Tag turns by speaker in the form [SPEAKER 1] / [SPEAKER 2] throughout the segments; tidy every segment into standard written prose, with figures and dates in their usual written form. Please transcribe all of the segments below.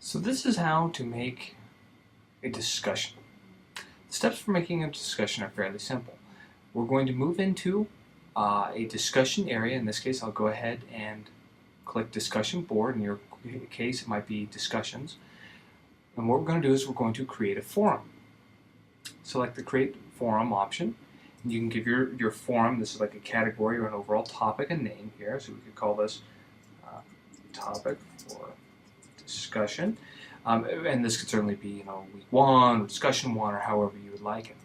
[SPEAKER 1] So this is how to make a discussion. The steps for making a discussion are fairly simple. We're going to move into a discussion area. In this case, I'll go ahead and click discussion board. In your case, it might be discussions. And what we're going to do is we're going to create a forum. Select the create forum option. And you can give your forum, this is like a category or an overall topic, a name here. So we could call this topic for discussion. And this could certainly be, week one, or discussion one, or however you would like it.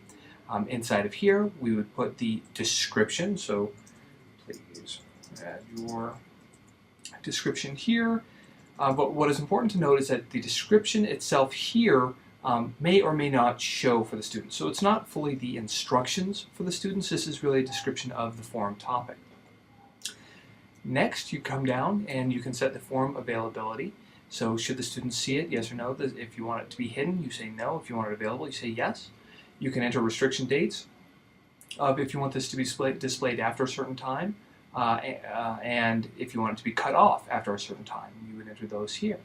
[SPEAKER 1] Inside of here, we would put the description. So please add your description here. But what is important to note is that the description itself here may or may not show for the students. So it's not fully the instructions for the students. This is really a description of the forum topic. Next, you come down and you can set the forum availability. So should the students see it, yes or no? If you want it to be hidden, you say no. If you want it available, you say yes. You can enter restriction dates if you want this to be displayed after a certain time, and if you want it to be cut off after a certain time, you would enter those here.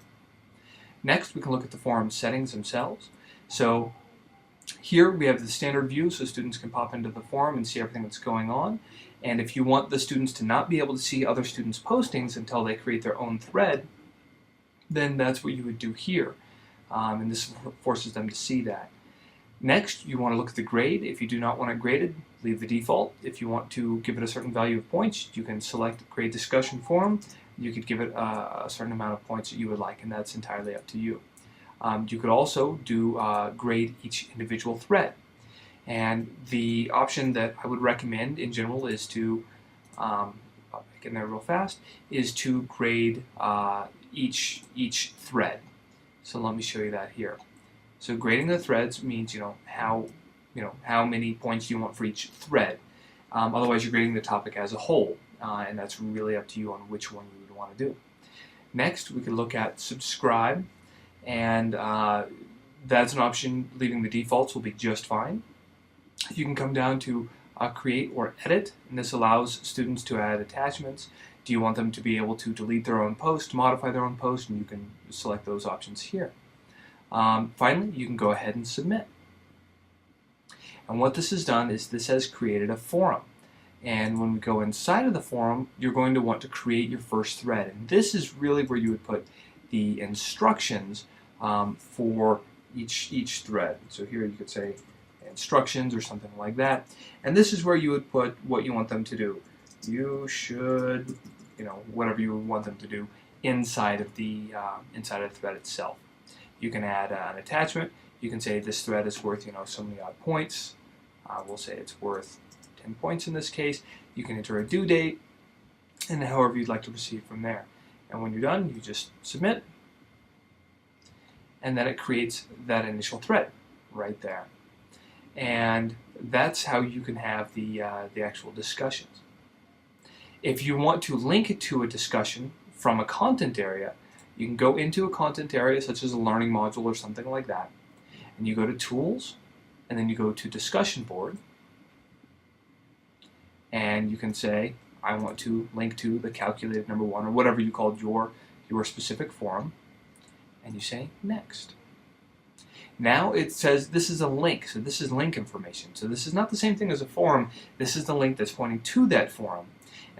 [SPEAKER 1] Next, we can look at the forum settings themselves. So here we have the standard view, so students can pop into the forum and see everything that's going on. And if you want the students to not be able to see other students' postings until they create their own thread, then that's what you would do here. And this forces them to see that. Next, you want to look at the grade. If you do not want it graded, leave the default. If you want to give it a certain value of points, you can select grade discussion forum. You could give it a certain amount of points that you would like, and that's entirely up to you. You could also do grade each individual thread. And the option that I would recommend in general is to, I'll make it there real fast, is to grade each thread. So let me show you that here. So grading the threads means how many points you want for each thread. Otherwise, you're grading the topic as a whole, and that's really up to you on which one you would want to do. Next, we could look at subscribe, and that's an option. Leaving the defaults will be just fine. You can come down to create or edit, and this allows students to add attachments. Do you want them to be able to delete their own post, modify their own post, and you can select those options here. Finally, you can go ahead and submit. And what this has done is this has created a forum. And when we go inside of the forum, you're going to want to create your first thread. And this is really where you would put the instructions for each thread. So here you could say instructions or something like that. And this is where you would put what you want them to do. You should, whatever you want them to do inside of the thread itself. You can add an attachment. You can say this thread is worth, so many odd points. We'll say it's worth 10 points in this case. You can enter a due date, and however you'd like to proceed from there. And when you're done, you just submit, and then it creates that initial thread right there. And that's how you can have the actual discussions. If you want to link it to a discussion from a content area, you can go into a content area such as a learning module or something like that, and you go to Tools, and then you go to Discussion Board, and you can say, I want to link to the calculated number one, or whatever you called your specific forum, and you say Next. Now it says this is a link, so this is link information. So this is not the same thing as a forum, this is the link that's pointing to that forum.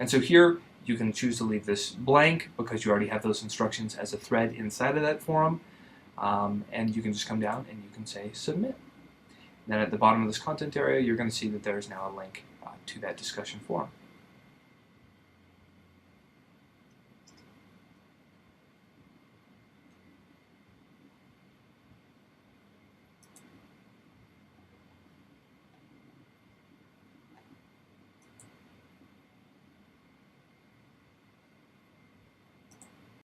[SPEAKER 1] And so here, you can choose to leave this blank because you already have those instructions as a thread inside of that forum. And you can just come down and you can say submit. And then at the bottom of this content area, you're going to see that there's now a link to that discussion forum.